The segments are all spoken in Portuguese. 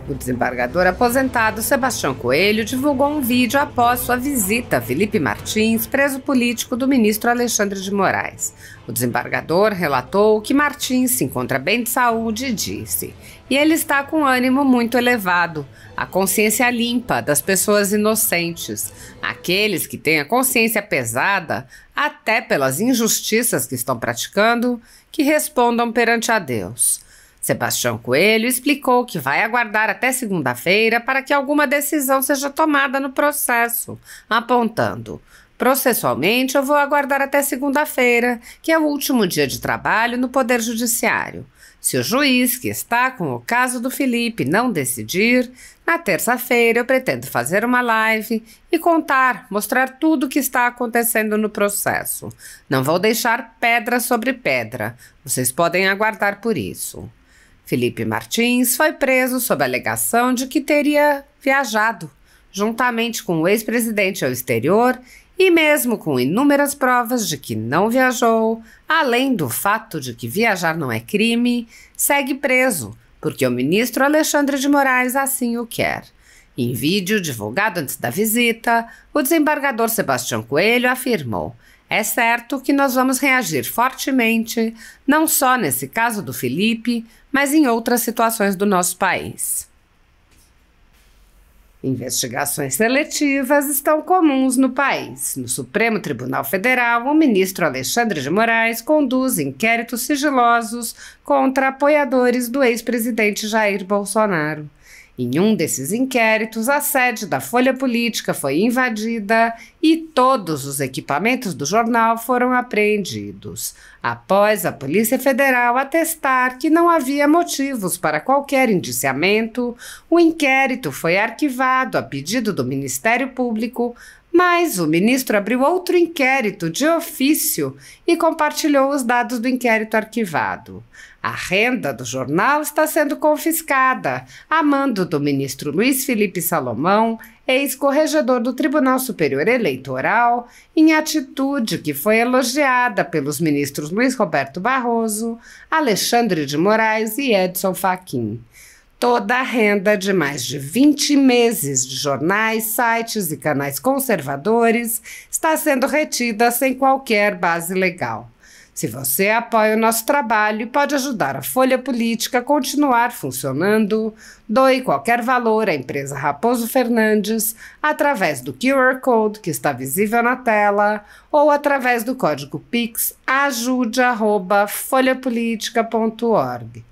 O desembargador aposentado Sebastião Coelho divulgou um vídeo após sua visita a Felipe Martins, preso político do ministro Alexandre de Moraes. O desembargador relatou que Martins se encontra bem de saúde e disse: "E ele está com ânimo muito elevado, a consciência limpa das pessoas inocentes. Aqueles que têm a consciência pesada, até pelas injustiças que estão praticando, que respondam perante a Deus." Sebastião Coelho explicou que vai aguardar até segunda-feira para que alguma decisão seja tomada no processo, apontando: "Processualmente, eu vou aguardar até segunda-feira, que é o último dia de trabalho no Poder Judiciário. Se o juiz que está com o caso do Felipe não decidir, na terça-feira eu pretendo fazer uma live e mostrar tudo o que está acontecendo no processo. Não vou deixar pedra sobre pedra. Vocês podem aguardar por isso." Felipe Martins foi preso sob a alegação de que teria viajado, juntamente com o ex-presidente ao exterior, e mesmo com inúmeras provas de que não viajou, além do fato de que viajar não é crime, segue preso, porque o ministro Alexandre de Moraes assim o quer. Em vídeo divulgado antes da visita, o desembargador Sebastião Coelho afirmou: "É certo que nós vamos reagir fortemente, não só nesse caso do Felipe, mas em outras situações do nosso país." Investigações seletivas estão comuns no país. No Supremo Tribunal Federal, o ministro Alexandre de Moraes conduz inquéritos sigilosos contra apoiadores do ex-presidente Jair Bolsonaro. Em um desses inquéritos, a sede da Folha Política foi invadida e todos os equipamentos do jornal foram apreendidos, após a Polícia Federal atestar que não havia motivos para qualquer indiciamento. O inquérito foi arquivado a pedido do Ministério Público, mas o ministro abriu outro inquérito de ofício e compartilhou os dados do inquérito arquivado. A renda do jornal está sendo confiscada, a mando do ministro Luiz Felipe Salomão, ex-corregedor do Tribunal Superior Eleitoral, em atitude que foi elogiada pelos ministros Luiz Roberto Barroso, Alexandre de Moraes e Edson Fachin. Toda a renda de mais de 20 meses de jornais, sites e canais conservadores está sendo retida sem qualquer base legal. Se você apoia o nosso trabalho e pode ajudar a Folha Política a continuar funcionando, doe qualquer valor à empresa Raposo Fernandes através do QR Code que está visível na tela ou através do código Pix ajude@folhapolitica.org.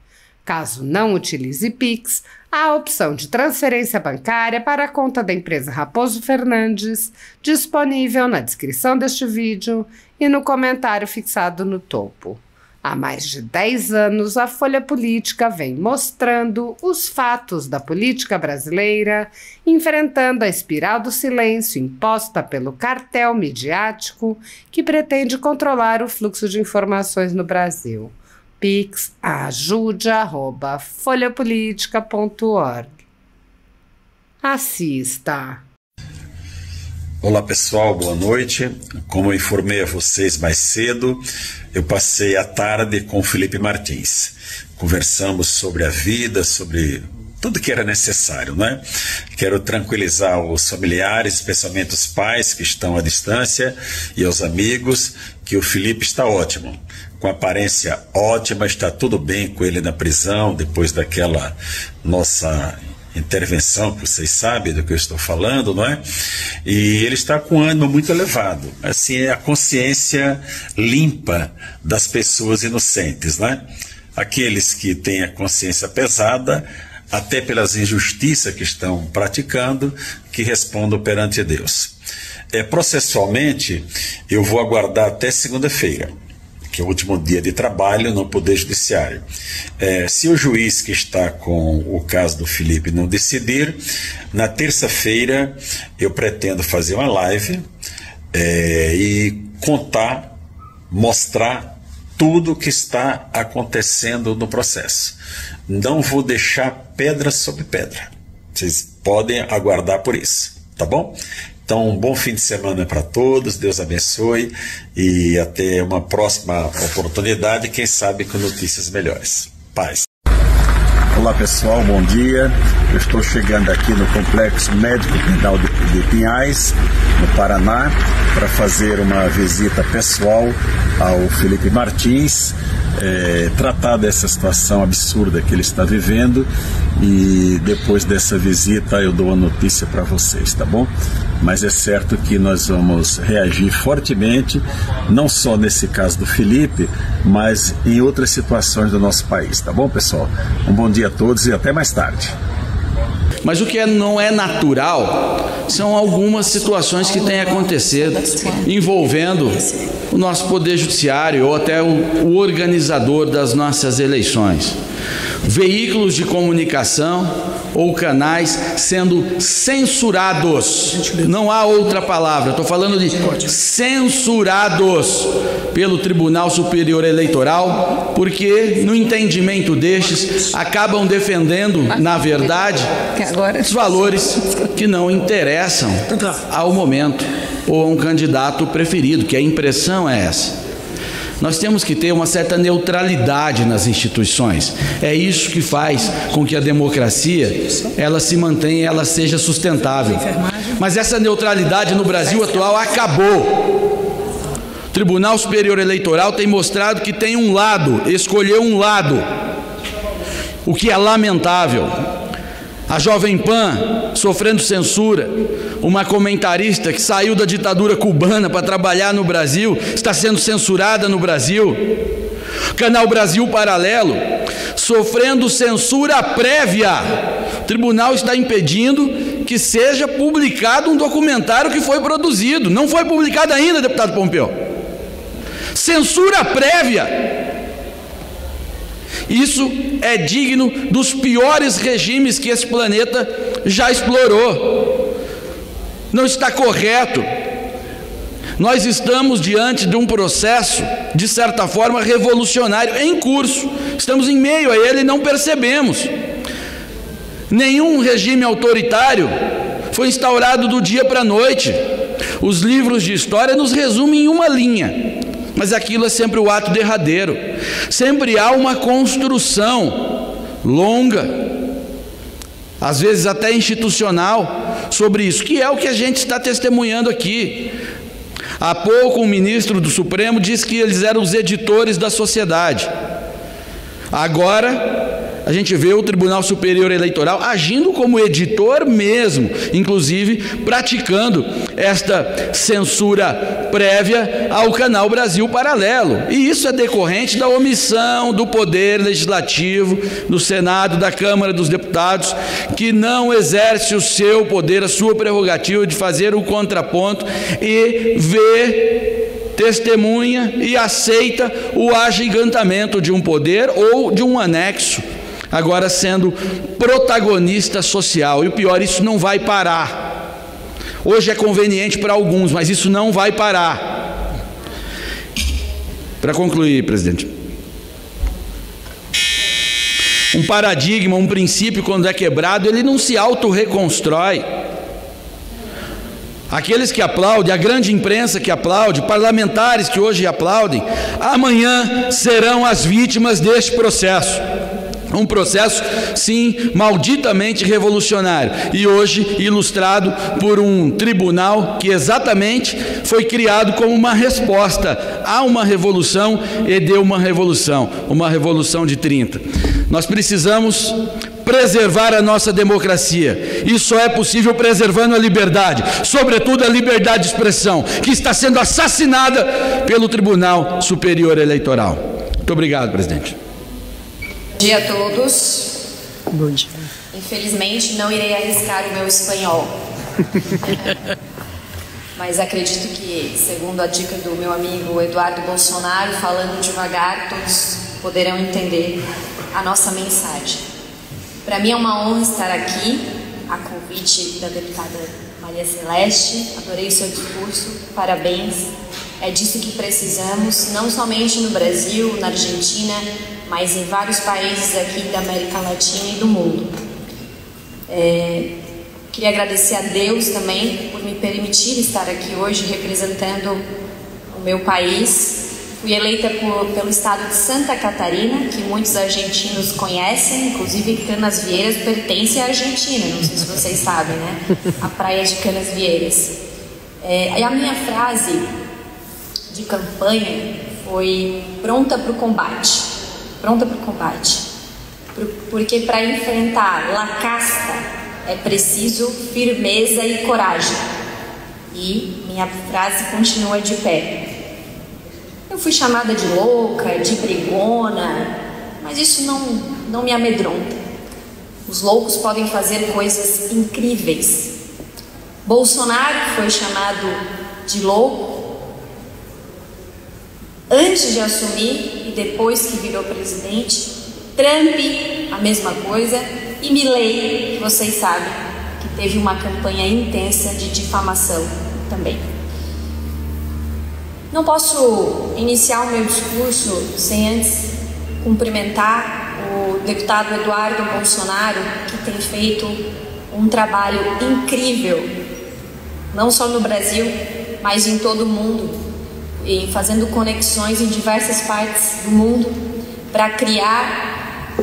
Caso não utilize Pix, há a opção de transferência bancária para a conta da empresa Raposo Fernandes, disponível na descrição deste vídeo e no comentário fixado no topo. Há mais de 10 anos, a Folha Política vem mostrando os fatos da política brasileira, enfrentando a espiral do silêncio imposta pelo cartel midiático que pretende controlar o fluxo de informações no Brasil. Pix ajude@folhapolitica.org. Assista. Olá pessoal, boa noite. Como eu informei a vocês mais cedo, eu passei a tarde com o Felipe Martins. Conversamos sobre a vida, sobre tudo que era necessário, né? Quero tranquilizar os familiares, especialmente os pais que estão à distância e os amigos, que o Felipe está ótimo, com aparência ótima, está tudo bem com ele na prisão, depois daquela nossa intervenção, que vocês sabem do que eu estou falando, não é? E ele está com ânimo muito elevado, assim, é a consciência limpa das pessoas inocentes, né? Aqueles que têm a consciência pesada, até pelas injustiças que estão praticando, que respondam perante Deus. Processualmente, eu vou aguardar até segunda-feira, que é o último dia de trabalho no Poder Judiciário. Se o juiz que está com o caso do Felipe não decidir, na terça-feira eu pretendo fazer uma live e mostrar tudo o que está acontecendo no processo. Não vou deixar pedra sobre pedra. Vocês podem aguardar por isso, tá bom? Então, um bom fim de semana para todos, Deus abençoe e até uma próxima oportunidade, quem sabe com notícias melhores. Paz. Olá pessoal, bom dia. Eu estou chegando aqui no Complexo Médico Penal de Pinhais, no Paraná, para fazer uma visita pessoal ao Felipe Martins, tratar dessa situação absurda que ele está vivendo, e depois dessa visita eu dou a notícia para vocês, tá bom? Mas é certo que nós vamos reagir fortemente, não só nesse caso do Felipe, mas em outras situações do nosso país, tá bom, pessoal? Um bom dia a todos e até mais tarde. Mas o que não é natural são algumas situações que têm acontecido envolvendo o nosso Poder Judiciário ou até o organizador das nossas eleições. Veículos de comunicação ou canais sendo censurados, não há outra palavra, estou falando de censurados pelo Tribunal Superior Eleitoral, porque no entendimento destes acabam defendendo, na verdade, os valores que não interessam ao momento ou a um candidato preferido, que a impressão é essa. Nós temos que ter uma certa neutralidade nas instituições. É isso que faz com que a democracia ela se mantenha, ela seja sustentável. Mas essa neutralidade no Brasil atual acabou. O Tribunal Superior Eleitoral tem mostrado que tem um lado, escolheu um lado, o que é lamentável. A Jovem Pan sofrendo censura, uma comentarista que saiu da ditadura cubana para trabalhar no Brasil, está sendo censurada no Brasil. Canal Brasil Paralelo, sofrendo censura prévia. O tribunal está impedindo que seja publicado um documentário que foi produzido. Não foi publicado ainda, deputado Pompeu. Censura prévia. Isso é digno dos piores regimes que esse planeta já explorou. Não está correto. Nós estamos diante de um processo, de certa forma, revolucionário em curso. Estamos em meio a ele e não percebemos. Nenhum regime autoritário foi instaurado do dia para a noite. Os livros de história nos resumem em uma linha, mas aquilo é sempre o ato derradeiro. Sempre há uma construção longa, às vezes até institucional, sobre isso, que é o que a gente está testemunhando aqui. Há pouco um ministro do Supremo disse que eles eram os editores da sociedade. Agora a gente vê o Tribunal Superior Eleitoral agindo como editor mesmo, inclusive praticando esta censura prévia ao Canal Brasil Paralelo. E isso é decorrente da omissão do Poder Legislativo, do Senado, da Câmara dos Deputados, que não exerce o seu poder, a sua prerrogativa de fazer o contraponto e vê, testemunha e aceita o agigantamento de um poder ou de um anexo, agora sendo protagonista social. E o pior, isso não vai parar. Hoje é conveniente para alguns, mas isso não vai parar. Para concluir, presidente, um paradigma, um princípio, quando é quebrado, ele não se auto-reconstrói. Aqueles que aplaudem, a grande imprensa que aplaude, parlamentares que hoje aplaudem, amanhã serão as vítimas deste processo. Um processo, sim, malditamente revolucionário, e hoje ilustrado por um tribunal que exatamente foi criado como uma resposta a uma revolução e deu uma revolução de 30. Nós precisamos preservar a nossa democracia, e só é possível preservando a liberdade, sobretudo a liberdade de expressão, que está sendo assassinada pelo Tribunal Superior Eleitoral. Muito obrigado, presidente. Bom dia a todos. Bom dia. Infelizmente não irei arriscar o meu espanhol, mas acredito que, segundo a dica do meu amigo Eduardo Bolsonaro, falando devagar, todos poderão entender a nossa mensagem. Para mim é uma honra estar aqui, a convite da deputada Maria Celeste. Adorei o seu discurso, parabéns. É disso que precisamos, não somente no Brasil, na Argentina, mas em vários países aqui da América Latina e do mundo. Queria agradecer a Deus também por me permitir estar aqui hoje representando o meu país, Fui eleita pelo estado de Santa Catarina, que muitos argentinos conhecem, inclusive Canasvieiras pertence à Argentina, não sei se vocês sabem, né? A praia de Canasvieiras. E a minha frase de campanha foi pronta para o combate. Pronta para o combate. Porque para enfrentar La Casta é preciso firmeza e coragem. E minha frase continua de pé. Eu fui chamada de louca, de brigona, mas isso não me amedronta. Os loucos podem fazer coisas incríveis. Bolsonaro foi chamado de louco antes de assumir e depois que virou presidente. Trump, a mesma coisa. E Milei, que vocês sabem, que teve uma campanha intensa de difamação também. Não posso iniciar o meu discurso sem antes cumprimentar o deputado Eduardo Bolsonaro, que tem feito um trabalho incrível, não só no Brasil, mas em todo o mundo, e fazendo conexões em diversas partes do mundo para criar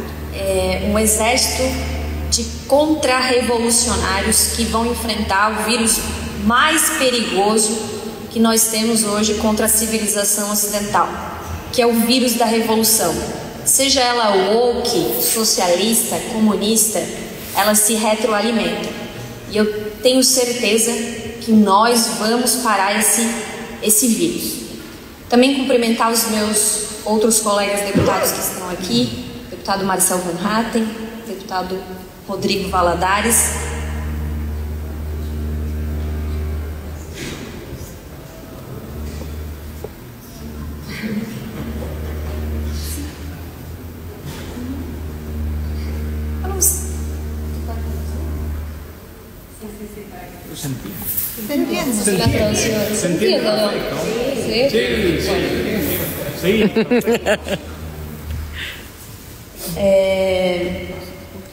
um exército de contra-revolucionários que vão enfrentar o vírus mais perigoso que nós temos hoje contra a civilização ocidental, que é o vírus da revolução. Seja ela woke, socialista, comunista, ela se retroalimenta. E eu tenho certeza que nós vamos parar esse vírus. Também cumprimentar os meus outros colegas deputados que estão aqui, deputado Marcel Van Hatten, deputado Rodrigo Valadares. ¿Se entiende? La traducción. ¿Se entiende o no? Sí.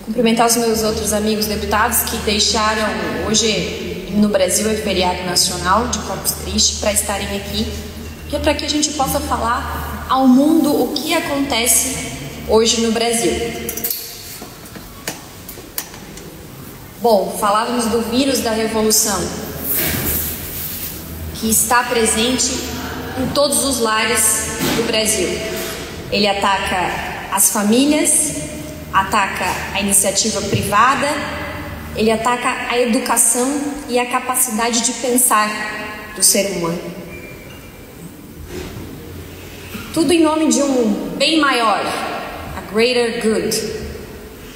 Cumprimentar os meus outros amigos deputados que deixaram, hoje no Brasil é feriado nacional de Corpus Christi, para estarem aqui, que é para que a gente possa falar ao mundo o que acontece hoje no Brasil. Bom, falávamos do vírus da revolução, que está presente em todos os lares do Brasil. Ele ataca as famílias, ataca a iniciativa privada, ele ataca a educação e a capacidade de pensar do ser humano. Tudo em nome de um bem maior, a greater good,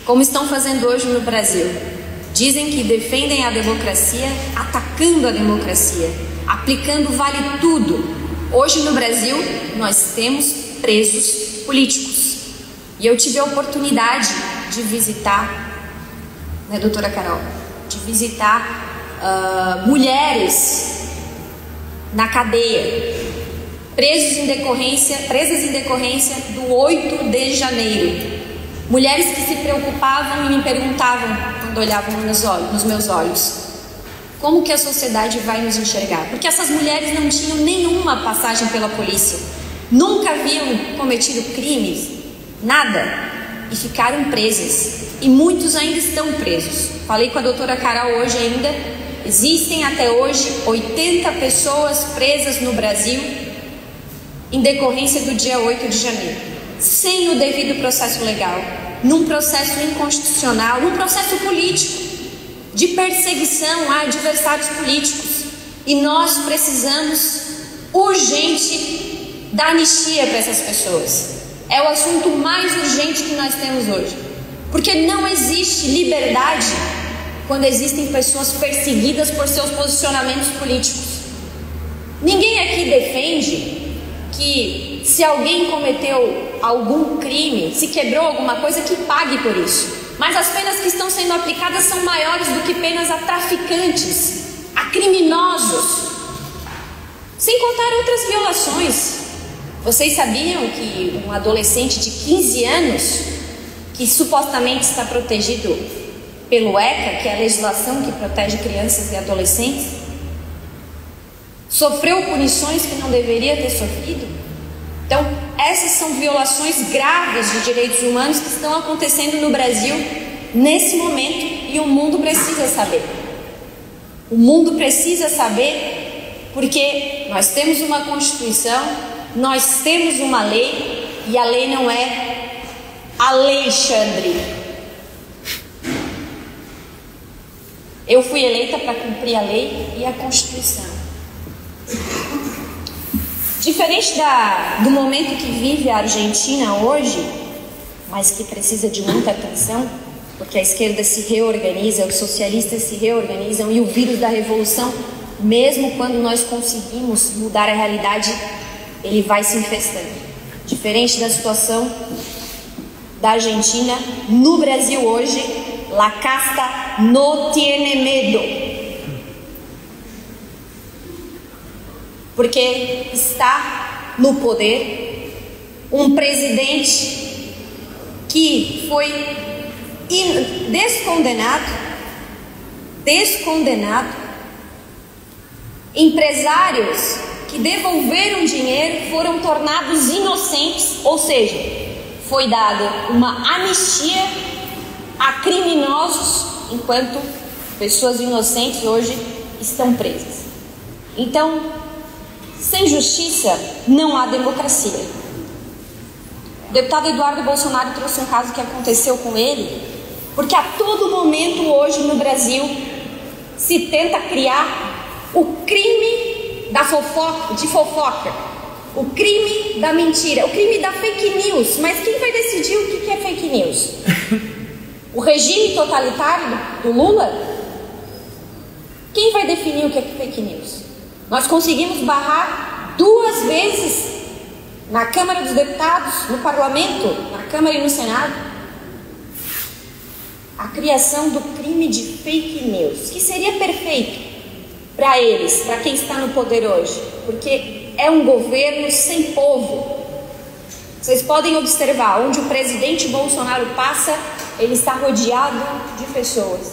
como estão fazendo hoje no Brasil. Dizem que defendem a democracia, atacando a democracia, aplicando vale tudo. Hoje no Brasil nós temos presos políticos. E eu tive a oportunidade de visitar, né, doutora Carol, de visitar mulheres na cadeia, presas em decorrência do 8 de janeiro. Mulheres que se preocupavam e me perguntavam, quando olhavam nos meus olhos, como que a sociedade vai nos enxergar? Porque essas mulheres não tinham nenhuma passagem pela polícia, nunca haviam cometido crimes, nada, e ficaram presas. E muitos ainda estão presos. Falei com a doutora Carol hoje ainda, existem até hoje 80 pessoas presas no Brasil em decorrência do dia 8 de janeiro. Sem o devido processo legal, num processo inconstitucional, num processo político, de perseguição a adversários políticos. E nós precisamos urgente da anistia para essas pessoas. É o assunto mais urgente que nós temos hoje. Porque não existe liberdade quando existem pessoas perseguidas por seus posicionamentos políticos. Ninguém aqui defende que se alguém cometeu algum crime, se quebrou alguma coisa, que pague por isso. Mas as penas que estão sendo aplicadas são maiores do que penas a traficantes, a criminosos, sem contar outras violações. Vocês sabiam que um adolescente de 15 anos, que supostamente está protegido pelo ECA, que é a legislação que protege crianças e adolescentes, sofreu punições que não deveria ter sofrido? Então, essas são violações graves de direitos humanos que estão acontecendo no Brasil nesse momento e o mundo precisa saber. O mundo precisa saber porque nós temos uma Constituição, nós temos uma lei e a lei não é Alexandre. Eu fui eleita para cumprir a lei e a Constituição. Diferente do momento que vive a Argentina hoje, mas que precisa de muita atenção, porque a esquerda se reorganiza, os socialistas se reorganizam e o vírus da revolução, mesmo quando nós conseguimos mudar a realidade, ele vai se infestando. Diferente da situação da Argentina, no Brasil hoje, la casta no tiene medo. Porque está no poder um presidente que foi descondenado, empresários que devolveram dinheiro foram tornados inocentes, ou seja, foi dada uma anistia a criminosos, enquanto pessoas inocentes hoje estão presas. Então, sem justiça não há democracia. O deputado Eduardo Bolsonaro trouxe um caso que aconteceu com ele, porque a todo momento hoje no Brasil se tenta criar o crime da fofoca, o crime da mentira, o crime da fake news. Mas quem vai decidir o que é fake news? O regime totalitário do Lula? Quem vai definir o que é fake news? Nós conseguimos barrar 2 vezes na Câmara dos Deputados, no Parlamento, na Câmara e no Senado, a criação do crime de fake news, que seria perfeito para eles, para quem está no poder hoje, porque é um governo sem povo. Vocês podem observar, onde o presidente Bolsonaro passa, ele está rodeado de pessoas.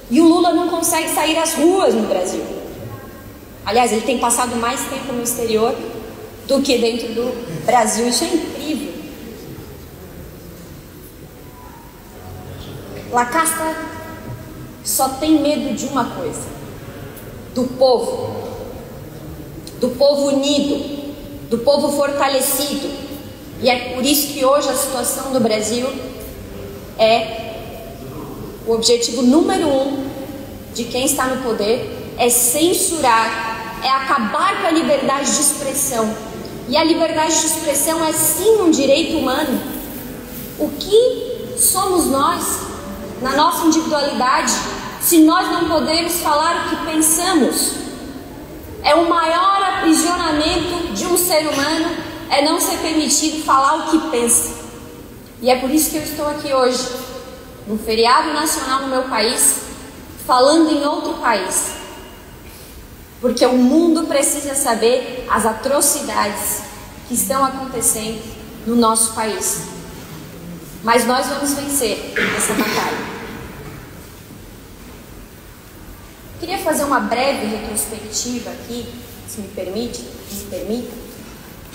E o Lula não consegue sair às ruas no Brasil. Aliás, ele tem passado mais tempo no exterior do que dentro do Brasil. Isso é incrível. La Casta só tem medo de uma coisa: do povo unido, do povo fortalecido. E é por isso que hoje a situação do Brasil é o objetivo número 1 de quem está no poder, é censurar, é acabar com a liberdade de expressão. E a liberdade de expressão é sim um direito humano. O que somos nós, na nossa individualidade, se nós não podemos falar o que pensamos? É o maior aprisionamento de um ser humano, é não ser permitido falar o que pensa. E é por isso que eu estou aqui hoje, no feriado nacional no meu país, falando em outro país. Porque o mundo precisa saber as atrocidades que estão acontecendo no nosso país. Mas nós vamos vencer essa batalha. Queria fazer uma breve retrospectiva aqui, se me permita,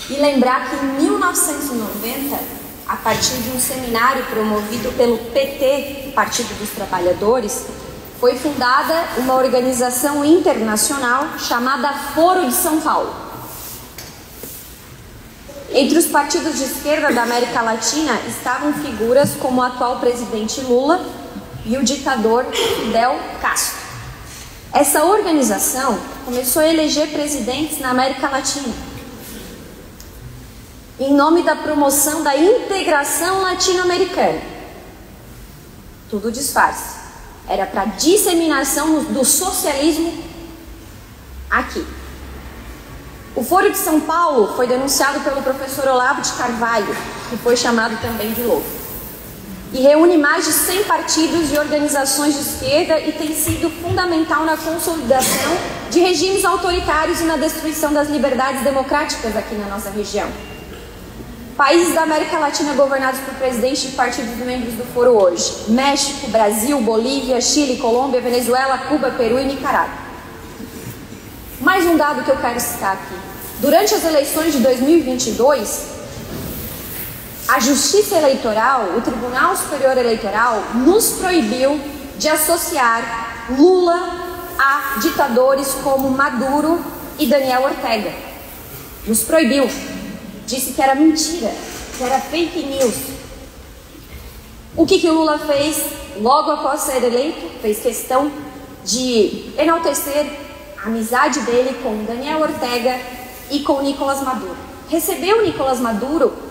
e lembrar que em 1990, a partir de um seminário promovido pelo PT, o Partido dos Trabalhadores, foi fundada uma organização internacional chamada Foro de São Paulo. Entre os partidos de esquerda da América Latina estavam figuras como o atual presidente Lula e o ditador Fidel Castro. Essa organização começou a eleger presidentes na América Latina, em nome da promoção da integração latino-americana. Tudo disfarce. Era para disseminação do socialismo aqui. O Foro de São Paulo foi denunciado pelo professor Olavo de Carvalho, que foi chamado também de louco, e reúne mais de 100 partidos e organizações de esquerda e tem sido fundamental na consolidação de regimes autoritários e na destruição das liberdades democráticas aqui na nossa região. Países da América Latina governados por presidentes de partidos membros do Foro hoje: México, Brasil, Bolívia, Chile, Colômbia, Venezuela, Cuba, Peru e Nicarágua. Mais um dado que eu quero citar aqui. Durante as eleições de 2022, a Justiça Eleitoral, o Tribunal Superior Eleitoral, nos proibiu de associar Lula a ditadores como Maduro e Daniel Ortega. Nos proibiu. Disse que era mentira, que era fake news. O que o Lula fez logo após ser eleito? Fez questão de enaltecer a amizade dele com Daniel Ortega e com Nicolás Maduro. Recebeu Nicolás Maduro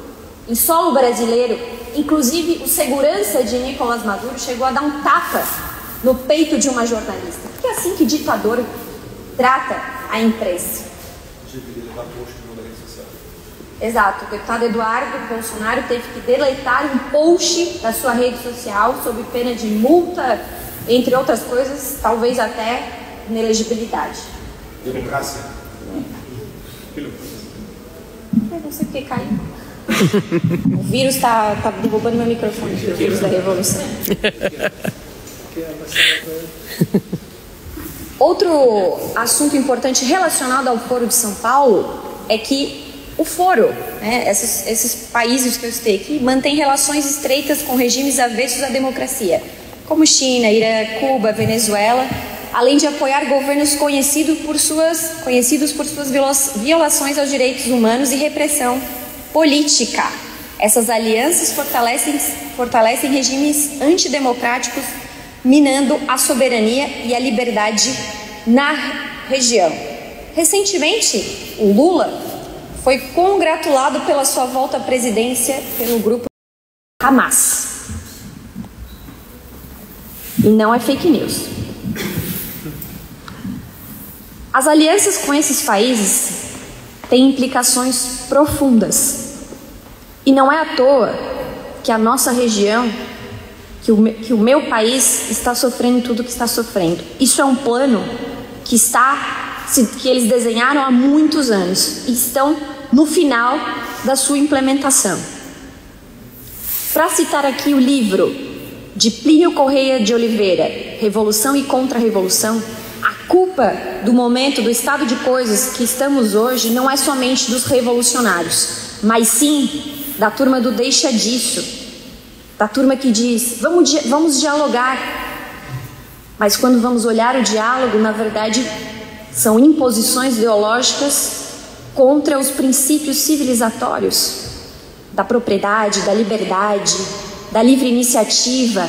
em solo brasileiro, inclusive o segurança de Nicolás Maduro chegou a dar um tapa no peito de uma jornalista. Porque é assim que ditador trata a imprensa. Exato, o deputado Eduardo Bolsonaro teve que deletar um post da sua rede social sob pena de multa, entre outras coisas, talvez até inelegibilidade. Democracia. Eu não sei porque caiu. O vírus está derrubando meu microfone, o vírus da revolução. Outro assunto importante relacionado ao Foro de São Paulo é que o Foro, né, esses países que eu citei aqui, mantém relações estreitas com regimes avessos à democracia, como China, Irã, Cuba, Venezuela, além de apoiar governos conhecidos por suas violações aos direitos humanos e repressão política. Essas alianças fortalecem regimes antidemocráticos, minando a soberania e a liberdade na região. Recentemente, o Lula foi congratulado pela sua volta à presidência pelo grupo Hamas. E não é fake news. As alianças com esses países têm implicações profundas. E não é à toa que a nossa região, que o meu país está sofrendo tudo o que está sofrendo. Isso é um plano que eles desenharam há muitos anos e estão no final da sua implementação. Para citar aqui o livro de Plínio Correia de Oliveira, Revolução e Contra-Revolução, a culpa do momento, do estado de coisas que estamos hoje não é somente dos revolucionários, mas sim da turma do deixa disso, da turma que diz, vamos dialogar. Mas quando vamos olhar o diálogo, na verdade, são imposições ideológicas contra os princípios civilizatórios da propriedade, da liberdade, da livre iniciativa.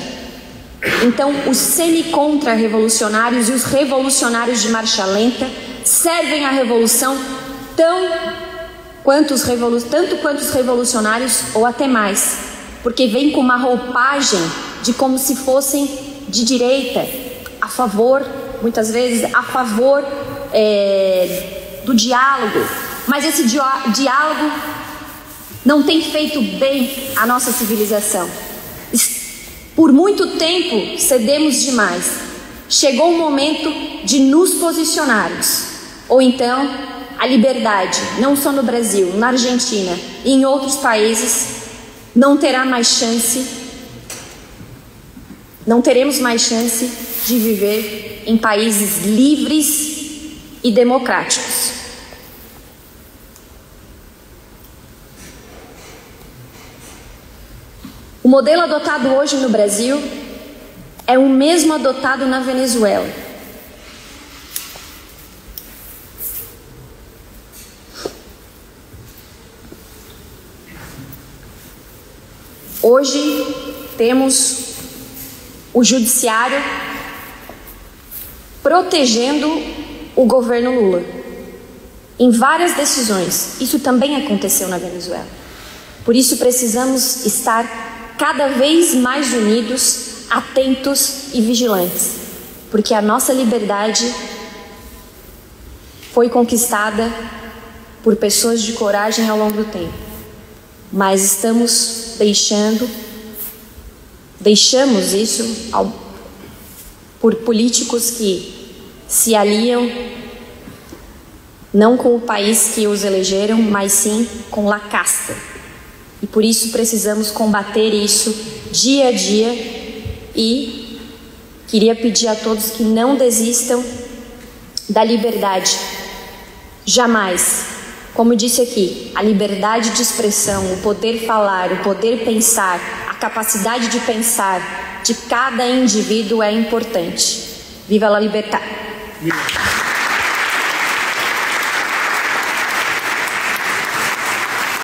Então, os semi-contra-revolucionários e os revolucionários de marcha lenta servem à revolução tanto quanto os revolucionários ou até mais, porque vem com uma roupagem de como se fossem de direita, a favor, muitas vezes, a favor do diálogo. Mas esse diálogo não tem feito bem à nossa civilização. Por muito tempo cedemos demais. Chegou o momento de nos posicionarmos. Ou então, a liberdade, não só no Brasil, na Argentina e em outros países, não teremos mais chance de viver em países livres e democráticos. O modelo adotado hoje no Brasil é o mesmo adotado na Venezuela. Hoje temos o judiciário protegendo o governo Lula em várias decisões. Isso também aconteceu na Venezuela. Por isso precisamos estar cada vez mais unidos, atentos e vigilantes, porque a nossa liberdade foi conquistada por pessoas de coragem ao longo do tempo, mas deixamos isso por políticos que se aliam não com o país que os elegeram, mas sim com la casta. E por isso precisamos combater isso dia a dia e queria pedir a todos que não desistam da liberdade. Jamais. Como disse aqui, a liberdade de expressão, o poder falar, o poder pensar, a capacidade de pensar de cada indivíduo é importante. Viva a liberdade!